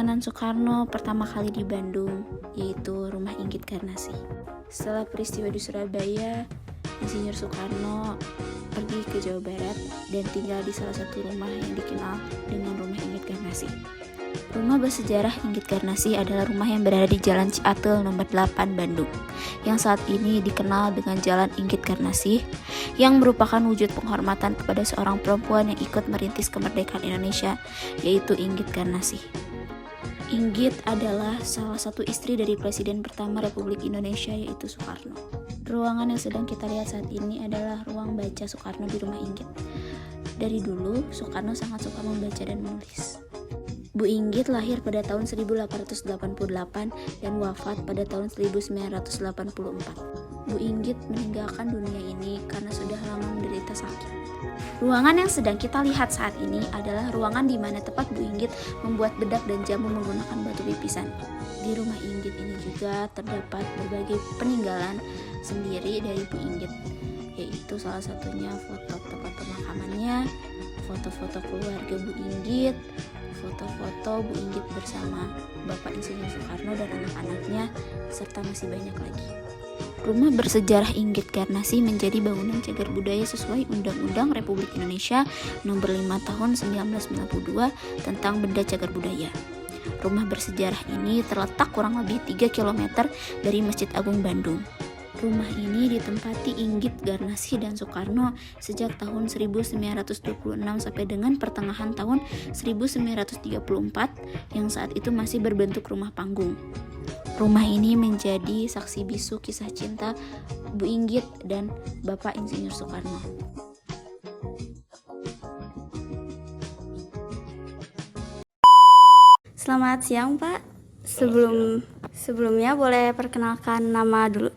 Penyimpanan Soekarno pertama kali di Bandung, yaitu Rumah Inggit Garnasi. Setelah peristiwa di Surabaya, Insinyur Soekarno pergi ke Jawa Barat dan tinggal di salah satu rumah yang dikenal dengan Rumah Inggit Garnasi. Rumah bersejarah Inggit Garnasi adalah rumah yang berada di Jalan Ciatel nomor 8 Bandung, yang saat ini dikenal dengan Jalan Inggit Garnasi, yang merupakan wujud penghormatan kepada seorang perempuan yang ikut merintis kemerdekaan Indonesia, yaitu Inggit Garnasi. Inggit adalah salah satu istri dari Presiden pertama Republik Indonesia, yaitu Soekarno. Ruangan yang sedang kita lihat saat ini adalah ruang baca Soekarno di Rumah Inggit. Dari dulu, Soekarno sangat suka membaca dan menulis. Bu Inggit lahir pada tahun 1888 dan wafat pada tahun 1984. Bu Inggit meninggalkan dunia ini karena sudah lama menderita sakit. Ruangan yang sedang kita lihat saat ini adalah ruangan di mana tempat Bu Inggit membuat bedak dan jamu menggunakan batu pipisan. Di Rumah Inggit ini juga terdapat berbagai peninggalan sendiri dari Bu Inggit, yaitu salah satunya foto tempat pemakamannya, foto-foto keluarga Bu Inggit, foto-foto Bu Inggit bersama Bapak Insinyur Soekarno dan anak-anaknya, serta masih banyak lagi. Rumah bersejarah Inggit Garnasi menjadi bangunan cagar budaya sesuai Undang-Undang Republik Indonesia Nomor 5 Tahun 1992 tentang Benda Cagar Budaya. Rumah bersejarah ini terletak kurang lebih 3 km dari Masjid Agung Bandung. Rumah ini ditempati Inggit Garnasi dan Soekarno sejak tahun 1926 sampai dengan pertengahan tahun 1934 yang saat itu masih berbentuk rumah panggung. Rumah ini menjadi saksi bisu kisah cinta Bu Inggit dan Bapak Insinyur Soekarno. Selamat siang, Pak. Sebelumnya boleh perkenalkan nama dulu.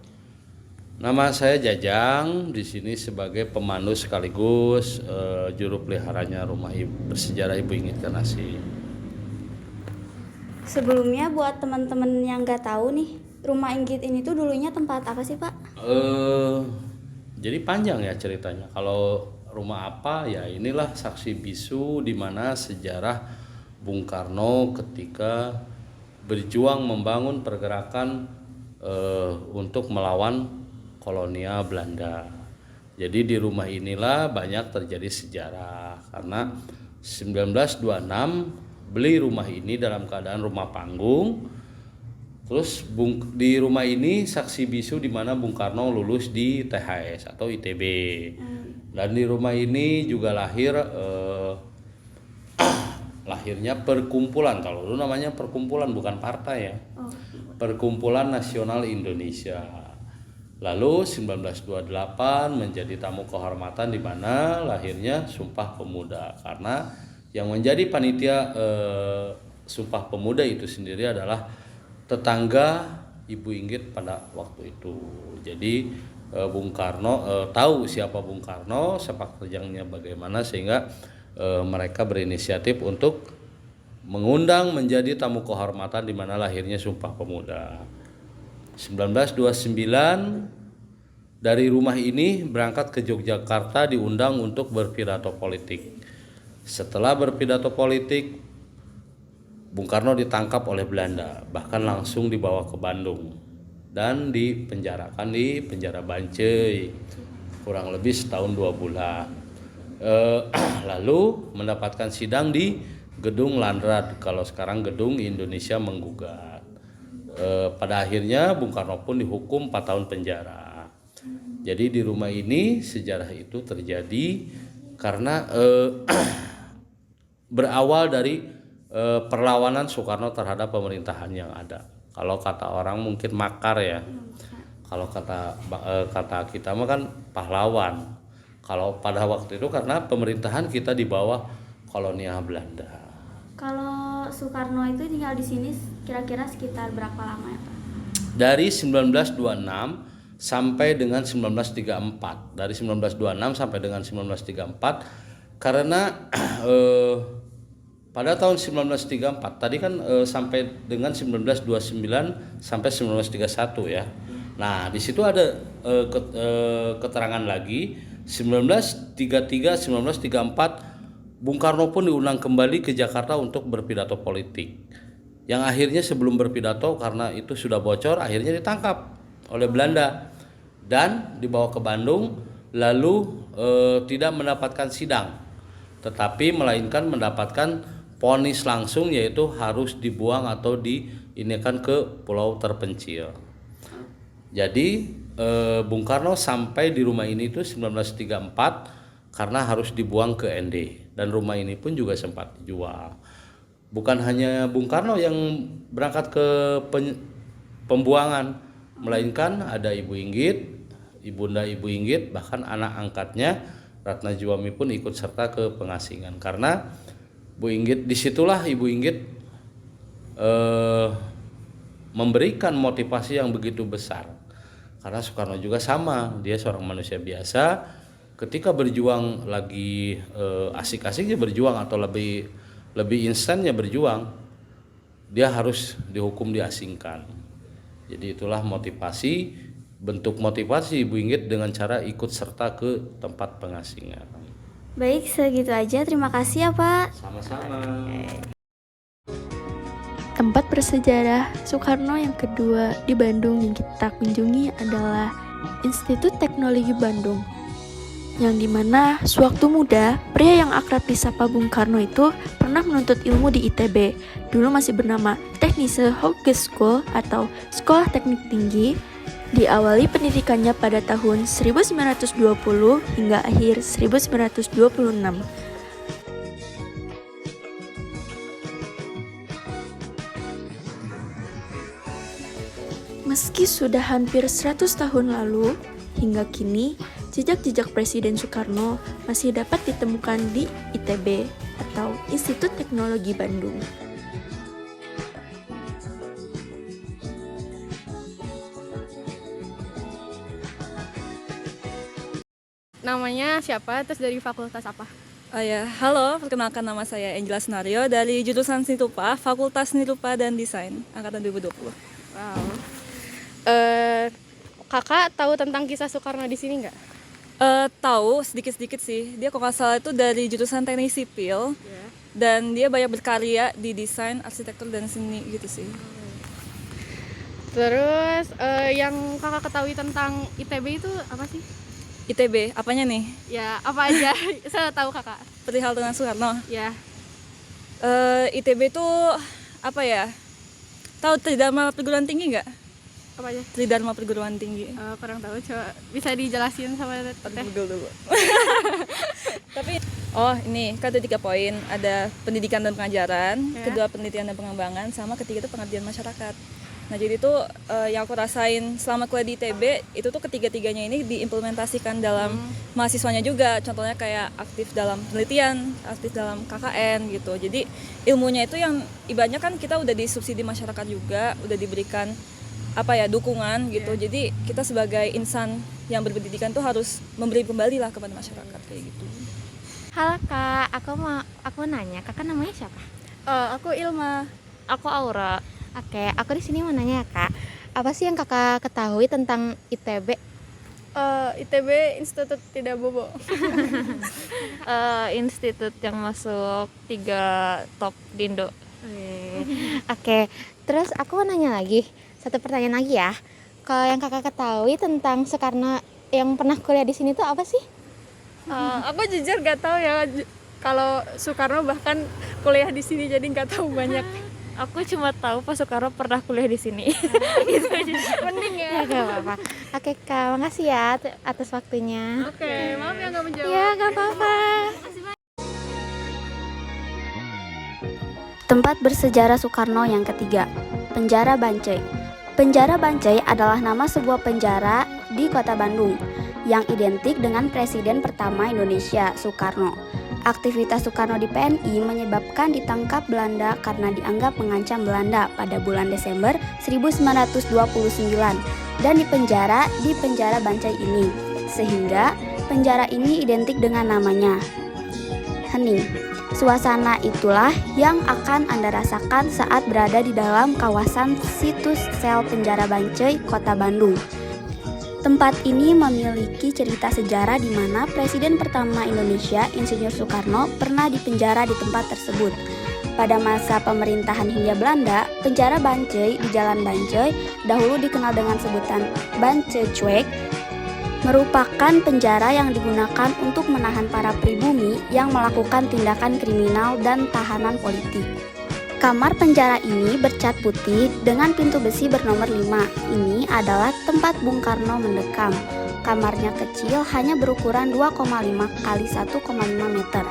Nama saya Jajang, di sini sebagai pemandu sekaligus juru peliharanya Rumah Bersejarah Ibu Inggit Garnasi. Sebelumnya buat teman-teman yang nggak tahu nih, Rumah Inggit ini tuh dulunya tempat apa sih, Pak? Jadi panjang ya ceritanya. Kalau rumah apa ya inilah saksi bisu di mana sejarah Bung Karno ketika berjuang membangun pergerakan untuk melawan kolonial Belanda. Jadi di rumah inilah banyak terjadi sejarah karena 1926 beli rumah ini dalam keadaan rumah panggung. Terus di rumah ini saksi bisu di mana Bung Karno lulus di THS atau ITB. Dan di rumah ini juga lahirnya perkumpulan, kalau dulu namanya perkumpulan bukan partai ya. Perkumpulan Nasional Indonesia. Lalu 1928 menjadi tamu kehormatan di mana lahirnya Sumpah Pemuda, karena yang menjadi panitia Sumpah Pemuda itu sendiri adalah tetangga Ibu Inggit pada waktu itu. Jadi Bung Karno tahu siapa Bung Karno, sepak terjangnya bagaimana, sehingga mereka berinisiatif untuk mengundang menjadi tamu kehormatan di mana lahirnya Sumpah Pemuda. 1929 dari rumah ini berangkat ke Yogyakarta, diundang untuk berpidato politik. Setelah berpidato politik, Bung Karno ditangkap oleh Belanda, bahkan langsung dibawa ke Bandung dan dipenjarakan di penjara Bancai kurang lebih setahun 2 bulan. Lalu mendapatkan sidang di Gedung Landrad, kalau sekarang Gedung Indonesia Menggugat. Pada akhirnya Bung Karno pun dihukum 4 tahun penjara. Jadi di rumah ini sejarah itu terjadi karena berawal dari perlawanan Soekarno terhadap pemerintahan yang ada. Kalau kata orang mungkin makar ya. Kalau kata kita mah kan pahlawan. Kalau pada waktu itu karena pemerintahan kita di bawah kolonial Belanda. Kalau Soekarno itu tinggal di sini kira-kira sekitar berapa lama ya, Pak? Dari 1926 sampai dengan 1934. Dari 1926 sampai dengan 1934 karena pada tahun 1934 tadi kan sampai dengan 1929 sampai 1931 ya. Nah, di situ ada keterangan lagi 1933 1934 Bung Karno pun diundang kembali ke Jakarta untuk berpidato politik. yang akhirnya sebelum berpidato karena itu sudah bocor akhirnya ditangkap oleh Belanda dan dibawa ke Bandung, lalu tidak mendapatkan sidang, tetapi melainkan mendapatkan vonis langsung, yaitu harus dibuang atau diinikan ke pulau terpencil. Jadi Bung Karno sampai di rumah ini itu 1934 karena harus dibuang ke ND, dan rumah ini pun juga sempat dijual. Bukan hanya Bung Karno yang berangkat ke pembuangan, melainkan ada Ibu Inggit, Ibunda Ibu Inggit, bahkan anak angkatnya Ratna Juwami pun ikut serta ke pengasingan. Karena Bu Inggit, disitulah Ibu Inggit memberikan motivasi yang begitu besar. Karena Soekarno juga sama, dia seorang manusia biasa, ketika berjuang lagi asik-asiknya berjuang atau lebih instannya berjuang, dia harus dihukum diasingkan. Jadi itulah motivasi, bentuk motivasi Ibu Inggit dengan cara ikut serta ke tempat pengasingan. Baik, segitu aja. Terima kasih ya Pak. Sama-sama. Tempat bersejarah Soekarno yang kedua di Bandung yang kita kunjungi adalah Institut Teknologi Bandung, yang dimana sewaktu muda, pria yang akrab disapa Bung Karno itu pernah menuntut ilmu di ITB, dulu masih bernama Technische Hogeschool atau Sekolah Teknik Tinggi. Diawali pendidikannya pada tahun 1920 hingga akhir 1926. Meski sudah hampir 100 tahun lalu, hingga kini jejak-jejak Presiden Soekarno masih dapat ditemukan di ITB atau Institut Teknologi Bandung. Namanya siapa, terus dari fakultas apa? Oh ya, halo, perkenalkan nama saya Angela Senario dari jurusan Seni Rupa, Fakultas Seni Rupa dan Desain, angkatan 2020. Wow. Kakak tahu tentang kisah Soekarno di sini nggak? Tahu sedikit-sedikit sih. Dia kalau nggak salah itu dari jurusan Teknik Sipil, dan dia banyak berkarya di desain, arsitektur dan seni gitu sih. Terus yang kakak ketahui tentang ITB itu apa sih? ITB, apanya nih? Ya apa aja, saya tahu kakak. Perihal dengan Soekarno. Ya. ITB itu apa ya? Tahu Tridharma Perguruan Tinggi nggak? Apa aja? Tridharma Perguruan Tinggi. Kurang tahu, coba bisa dijelasin sama teteh. Google dulu. Tapi ini kan ada 3 poin, ada pendidikan dan pengajaran, kedua penelitian dan pengembangan, sama ketiga itu pengabdian masyarakat. Nah jadi itu yang aku rasain selama kuliah di ITB itu tuh ketiga-tiganya ini diimplementasikan dalam mahasiswanya juga. Contohnya kayak aktif dalam penelitian, aktif dalam KKN gitu. Jadi ilmunya itu yang ibaratnya kan kita udah disubsidi masyarakat juga, udah diberikan dukungan gitu. Jadi kita sebagai insan yang berpendidikan tuh harus memberi kembali lah kepada masyarakat kayak gitu. Halo Kak, aku nanya, Kakak namanya siapa? Aku Ilma. Aku Aura. Oke, aku di sini mau nanya ya Kak, apa sih yang Kakak ketahui tentang ITB? ITB Institut Tidak Bobo. Institut yang masuk 3 top di Indo. Oke, terus aku mau nanya lagi, satu pertanyaan lagi ya. Kalau yang Kakak ketahui tentang Soekarno yang pernah kuliah di sini tuh apa sih? Aku jujur gak tahu ya kalau Soekarno bahkan kuliah di sini, jadi nggak tahu banyak. Aku cuma tahu Pak Soekarno pernah kuliah di sini. Gitu aja. Mending ya. Ya gak apa-apa. Oke Kak, makasih ya atas waktunya. Oke, maaf ya nggak menjawab. Ya gak apa-apa. Tempat bersejarah Soekarno yang ketiga, Penjara Bancai. Penjara Bancai adalah nama sebuah penjara di kota Bandung yang identik dengan Presiden pertama Indonesia, Soekarno. Aktivitas Soekarno di PNI menyebabkan ditangkap Belanda karena dianggap mengancam Belanda pada bulan Desember 1929 dan dipenjara di Penjara Bancai ini, sehingga penjara ini identik dengan namanya. Hening. Suasana itulah yang akan Anda rasakan saat berada di dalam kawasan situs sel Penjara Bancai, Kota Bandung. Tempat ini memiliki cerita sejarah di mana Presiden pertama Indonesia, Insinyur Soekarno, pernah dipenjara di tempat tersebut. Pada masa pemerintahan Hindia Belanda, penjara Bancai di Jalan Bancai, dahulu dikenal dengan sebutan Bancecuek, merupakan penjara yang digunakan untuk menahan para pribumi yang melakukan tindakan kriminal dan tahanan politik. Kamar penjara ini bercat putih dengan pintu besi bernomor 5. Ini adalah tempat Bung Karno mendekam. Kamarnya kecil, hanya berukuran 2,5 kali 1,5 meter.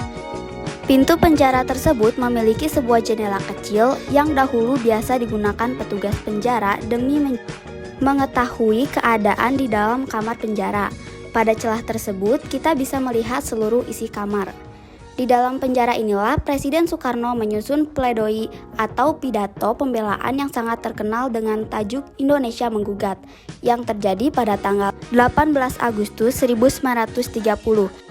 Pintu penjara tersebut memiliki sebuah jendela kecil yang dahulu biasa digunakan petugas penjara demi mengetahui keadaan di dalam kamar penjara. Pada celah tersebut, kita bisa melihat seluruh isi kamar. Di dalam penjara inilah Presiden Soekarno menyusun pledoi atau pidato pembelaan yang sangat terkenal dengan tajuk Indonesia Menggugat, yang terjadi pada tanggal 18 Agustus 1930.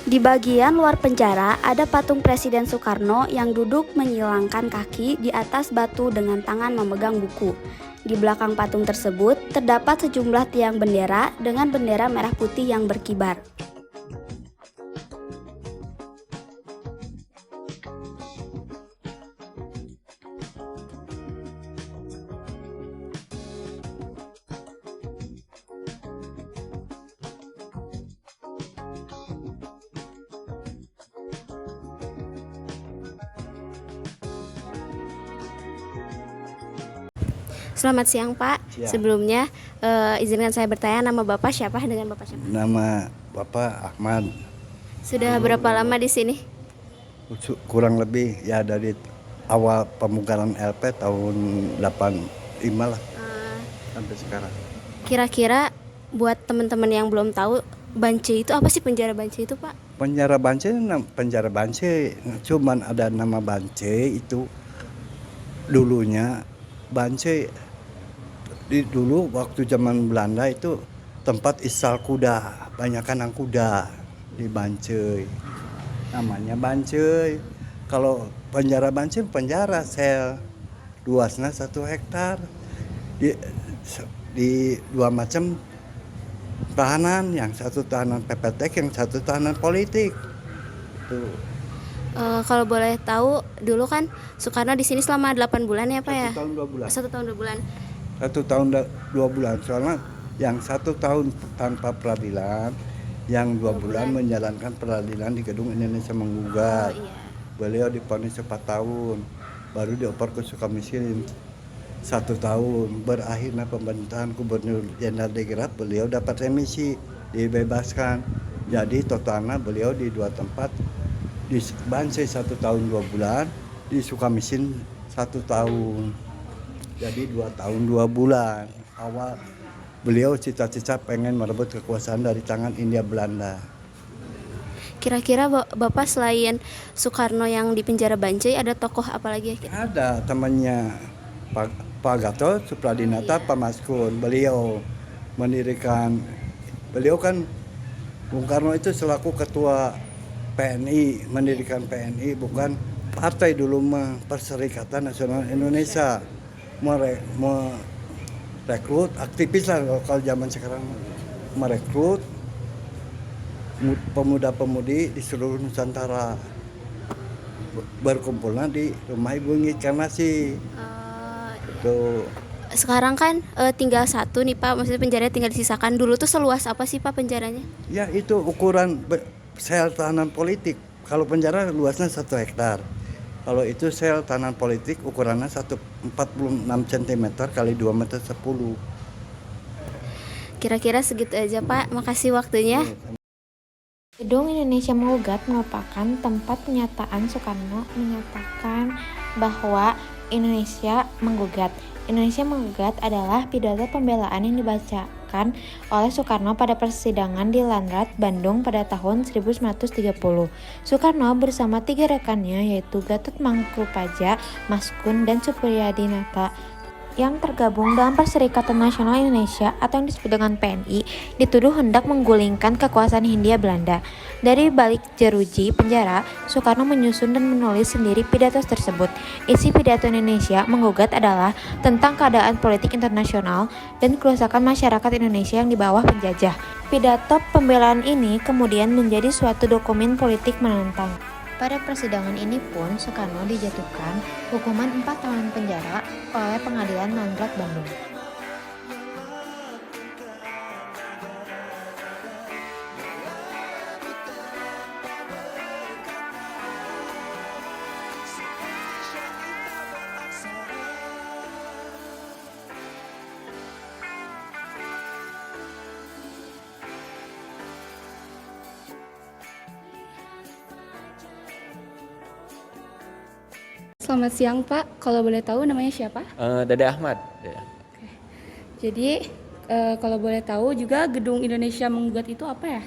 Di bagian luar penjara ada patung Presiden Soekarno yang duduk menyilangkan kaki di atas batu dengan tangan memegang buku. Di belakang patung tersebut terdapat sejumlah tiang bendera dengan bendera merah putih yang berkibar. Selamat siang Pak. Siang. Sebelumnya izinkan saya bertanya, nama Bapak siapa, dengan Bapak siapa? Nama Bapak Ahmad. Sudah berapa lama di sini? Kurang lebih ya dari awal pemugaran LP tahun 85 lah sampai sekarang. Kira-kira buat teman-teman yang belum tahu, Bancai itu apa sih, penjara Bancai itu Pak? Penjara Bancai cuman ada nama Bancai itu dulunya. Bancai dulu waktu zaman Belanda itu tempat isal kuda, banyak kanang kuda di Bancai. Namanya Bancai. Kalau penjara Bancai penjara sel, luasnya 1 hektar. Di 2 macam tahanan, yang satu tahanan PPT, yang satu tahanan politik. Tuh. Kalau boleh tahu, dulu kan Soekarno di sini selama 8 bulan ya Pak ya? 1 tahun 2 bulan. 1 tahun 2 bulan. 1 tahun 2 bulan. Soalnya yang 1 tahun tanpa peradilan, yang 2 bulan menjalankan peradilan di Gedung Indonesia Menggugat. Oh, iya. Beliau divonis 4 tahun, baru dioper ke Sukamiskin 1 tahun. Berakhirnya pemerintahan Gubernur Jenderal De Geer, beliau dapat remisi, dibebaskan. Jadi totalnya beliau di 2 tempat, di Bancai 1 tahun 2 bulan, di Sukamiskin 1 tahun. Jadi 2 tahun 2 bulan. Awal beliau cita-cita pengen merebut kekuasaan dari tangan Hindia Belanda. Kira-kira Bapak selain Soekarno yang di penjara Bancai, ada tokoh apa lagi ya? Ada temannya Pak Gatot Supradinata, Pak Maskun. Beliau mendirikan, beliau kan Bung Karno itu selaku ketua PNI, mendirikan PNI, bukan partai dulu, Perserikatan Nasional Indonesia. Merekrut aktivis lah kalau zaman sekarang, merekrut pemuda-pemudi di seluruh Nusantara, berkumpulnya di rumah Ibu Inkarnasi. Tuh. Sekarang kan tinggal 1 nih Pak, maksudnya penjaranya tinggal disisakan. Dulu tuh seluas apa sih Pak penjaranya? Ya itu ukuran sel tahanan politik. Kalau penjara luasnya 1 hektar. Kalau itu sel tahanan politik ukurannya 46 cm kali 2 meter 10. Kira-kira segitu aja Pak, makasih waktunya. Gedung Indonesia Menggugat merupakan tempat penyataan Soekarno menyatakan bahwa Indonesia menggugat. Indonesia Menggugat adalah pidato pembelaan yang dibacakan oleh Soekarno pada persidangan di Landrat, Bandung pada tahun 1930. Soekarno bersama 3 rekannya yaitu Gatot Mangkupraja, Maskun, dan Supriyadinata yang tergabung dalam Perserikatan Nasional Indonesia atau yang disebut dengan PNI dituduh hendak menggulingkan kekuasaan Hindia Belanda. Dari balik jeruji penjara, Soekarno menyusun dan menulis sendiri pidato tersebut. Isi pidato Indonesia menggugat adalah tentang keadaan politik internasional dan kerusakan masyarakat Indonesia yang di bawah penjajah. Pidato pembelaan ini kemudian menjadi suatu dokumen politik menentang. Pada persidangan ini pun Soekarno dijatuhkan hukuman 4 tahun penjara oleh Pengadilan Manggarai Bandung. Selamat siang Pak, kalau boleh tahu namanya siapa? Dede Ahmad. Ya. Jadi kalau boleh tahu juga Gedung Indonesia Menggugat itu apa ya?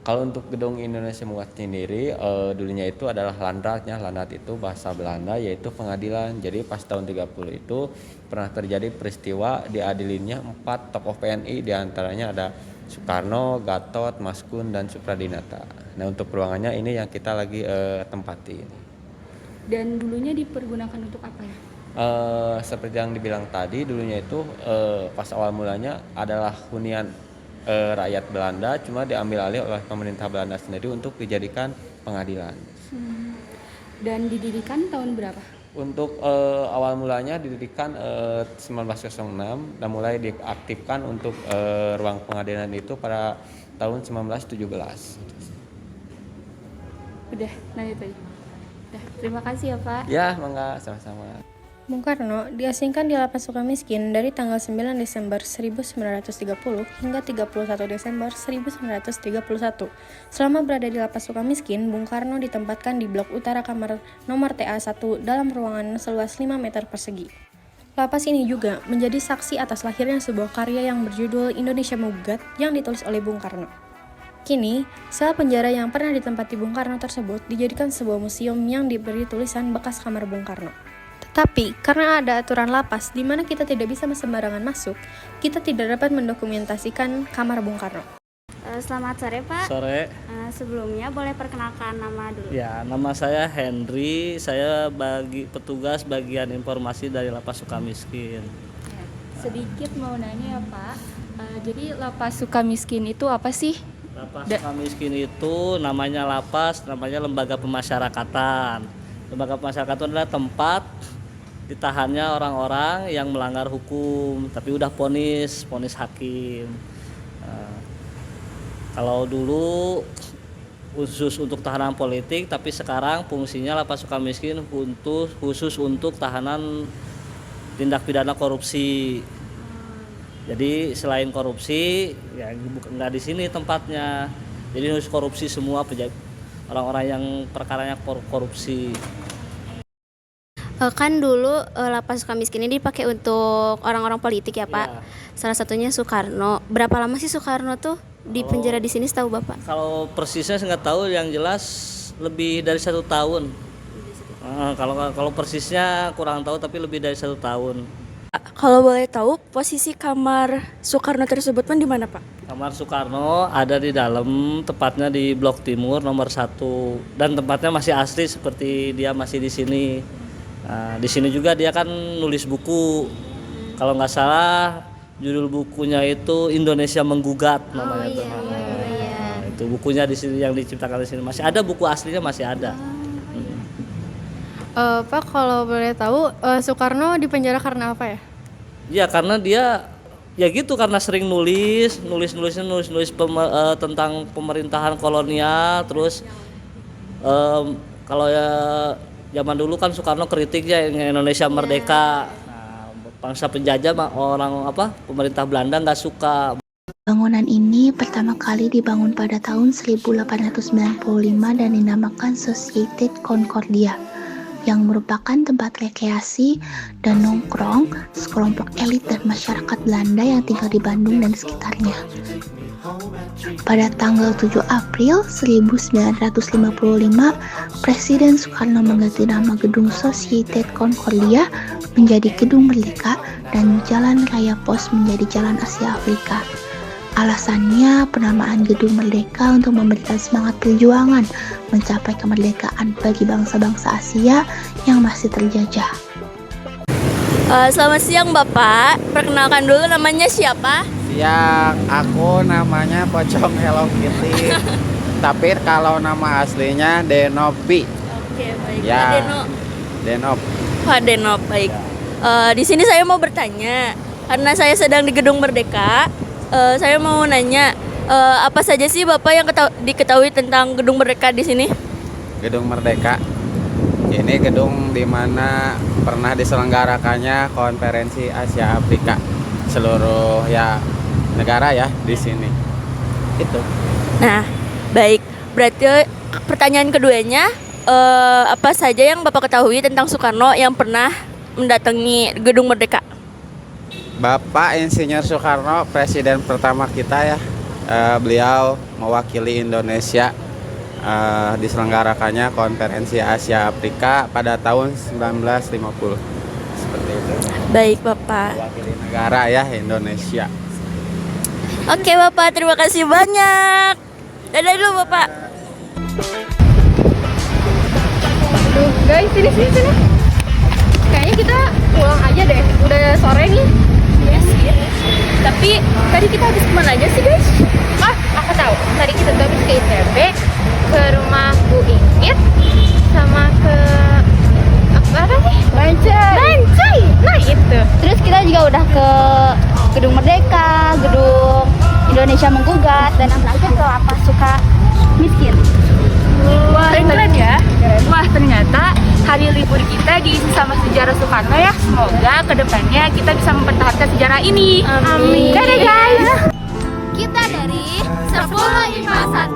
Kalau untuk Gedung Indonesia Menggugat sendiri, dulunya itu adalah landratnya. Landrat itu bahasa Belanda yaitu pengadilan. Jadi pas tahun 30 itu pernah terjadi peristiwa diadilinnya 4 tokoh PNI, diantaranya ada Soekarno, Gatot, Maskun, dan Supradinata. Nah untuk ruangannya ini yang kita lagi tempati. Dan dulunya dipergunakan untuk apa ya? Seperti yang dibilang tadi, dulunya itu pas awal mulanya adalah hunian rakyat Belanda, cuma diambil alih oleh pemerintah Belanda sendiri untuk dijadikan pengadilan. Dan didirikan tahun berapa? Untuk awal mulanya didirikan 1906 dan mulai diaktifkan untuk ruang pengadilan itu pada tahun 1917. Udah, lanjut aja. Terima kasih ya Pak. Ya, mangga, sama-sama. Bung Karno diasingkan di Lapas Sukamiskin dari tanggal 9 Desember 1930 hingga 31 Desember 1931. Selama berada di Lapas Sukamiskin, Bung Karno ditempatkan di blok utara kamar nomor TA1 dalam ruangan seluas 5 meter persegi. Lapas ini juga menjadi saksi atas lahirnya sebuah karya yang berjudul Indonesia Menggugat yang ditulis oleh Bung Karno. Kini, sel penjara yang pernah ditempati Bung Karno tersebut dijadikan sebuah museum yang diberi tulisan bekas kamar Bung Karno. Tetapi, karena ada aturan lapas di mana kita tidak bisa sembarangan masuk, kita tidak dapat mendokumentasikan kamar Bung Karno. Selamat sore Pak. Sore. Sebelumnya boleh perkenalkan nama dulu. Ya, nama saya Henry. Saya petugas bagian informasi dari Lapas Sukamiskin. Ya, sedikit mau nanya ya Pak. Jadi Lapas Sukamiskin itu apa sih? Lapas Sukamiskin itu namanya lapas, namanya lembaga pemasyarakatan. Lembaga pemasyarakatan itu adalah tempat ditahannya orang-orang yang melanggar hukum, tapi udah vonis hakim. Kalau dulu khusus untuk tahanan politik, tapi sekarang fungsinya Lapas Sukamiskin khusus untuk tahanan tindak pidana korupsi. Jadi selain korupsi, ya nggak di sini tempatnya. Jadi harus korupsi semua orang-orang yang perkaranya korupsi. Kan dulu Lapas Sukamiskin ini dipakai untuk orang-orang politik ya Pak. Ya. Salah satunya Soekarno. Berapa lama sih Soekarno tuh di penjara di sini setahu Bapak? Kalau persisnya saya nggak tahu, yang jelas lebih dari 1 tahun. Kalau persisnya kurang tahu, tapi lebih dari 1 tahun. Kalau boleh tahu, posisi kamar Soekarno tersebut di mana, Pak? Kamar Soekarno ada di dalam, tepatnya di Blok Timur nomor 1, dan tempatnya masih asli seperti dia masih di sini. Nah, di sini juga dia kan nulis buku. Kalau nggak salah, judul bukunya itu Indonesia Menggugat namanya. Iya. Itu bukunya di sini yang diciptakan di sini. Masih ada buku aslinya, masih ada. Pak, kalau boleh tahu Soekarno dipenjara karena apa ya? Ya karena dia ya gitu, karena sering nulis tentang pemerintahan kolonial. Terus kalau ya zaman dulu kan Soekarno kritiknya Indonesia merdeka. Nah, bangsa penjajah pemerintah Belanda nggak suka. Bangunan ini pertama kali dibangun pada tahun 1895 dan dinamakan Societe Concordia, yang merupakan tempat rekreasi dan nongkrong sekelompok elit dan masyarakat Belanda yang tinggal di Bandung dan sekitarnya. Pada tanggal 7 April 1955, Presiden Soekarno mengganti nama gedung Societe Concordia menjadi Gedung Merdeka dan Jalan Raya Pos menjadi Jalan Asia Afrika. Alasannya penamaan Gedung Merdeka untuk memberikan semangat perjuangan mencapai kemerdekaan bagi bangsa-bangsa Asia yang masih terjajah. Selamat siang Bapak, perkenalkan dulu namanya siapa? Siang, aku namanya Pocong Hello Kitty. Tapi kalau nama aslinya Denopi. Oke, baik. Ya, Deno. Denop. Pak Denop, baik. Di sini saya mau bertanya, karena saya sedang di Gedung Merdeka. Saya mau nanya, apa saja sih Bapak yang diketahui tentang Gedung Merdeka di sini? Gedung Merdeka. Ini gedung di mana pernah diselenggarakannya Konferensi Asia Afrika. Seluruh negara ya di sini. Itu. Nah, baik. Berarti pertanyaan keduanya, apa saja yang Bapak ketahui tentang Soekarno yang pernah mendatangi Gedung Merdeka? Bapak Insinyur Soekarno, presiden pertama kita ya. Beliau mewakili Indonesia diselenggarakannya Konferensi Asia Afrika pada tahun 1950. Seperti itu. Baik, Bapak. Mewakili negara ya Indonesia. Oke, Bapak, terima kasih banyak. Dadah dulu, Bapak. Guys, sini. Kayaknya kita pulang aja deh. Udah sore nih. Yes. Tapi tadi kita habis kemana aja sih, guys? Aku tahu. Tadi kita tuh habis ke ITB, ke rumah Bu Ingrid, sama ke apa sih? Bancai. Nah itu. Terus kita juga udah ke Gedung Merdeka, Gedung Indonesia Menggugat, dan yang terakhir ke Lapas Sukamiskin. Wah, keren ya. Wah, ternyata hari libur kita diisi sama sejarah Soekarno ya. Semoga kedepannya kita bisa mempertahankan sejarah ini. Amin. Dadah guys. Kita dari 10 IPA 1.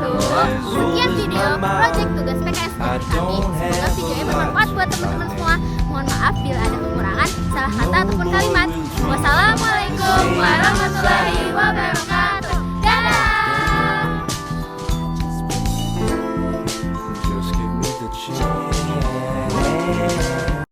Sekian video project tugas PKS kami. Semoga videonya bermanfaat buat teman-teman semua. Mohon maaf bila ada kekurangan, salah kata ataupun kalimat. Wassalamualaikum warahmatullahi wabarakatuh.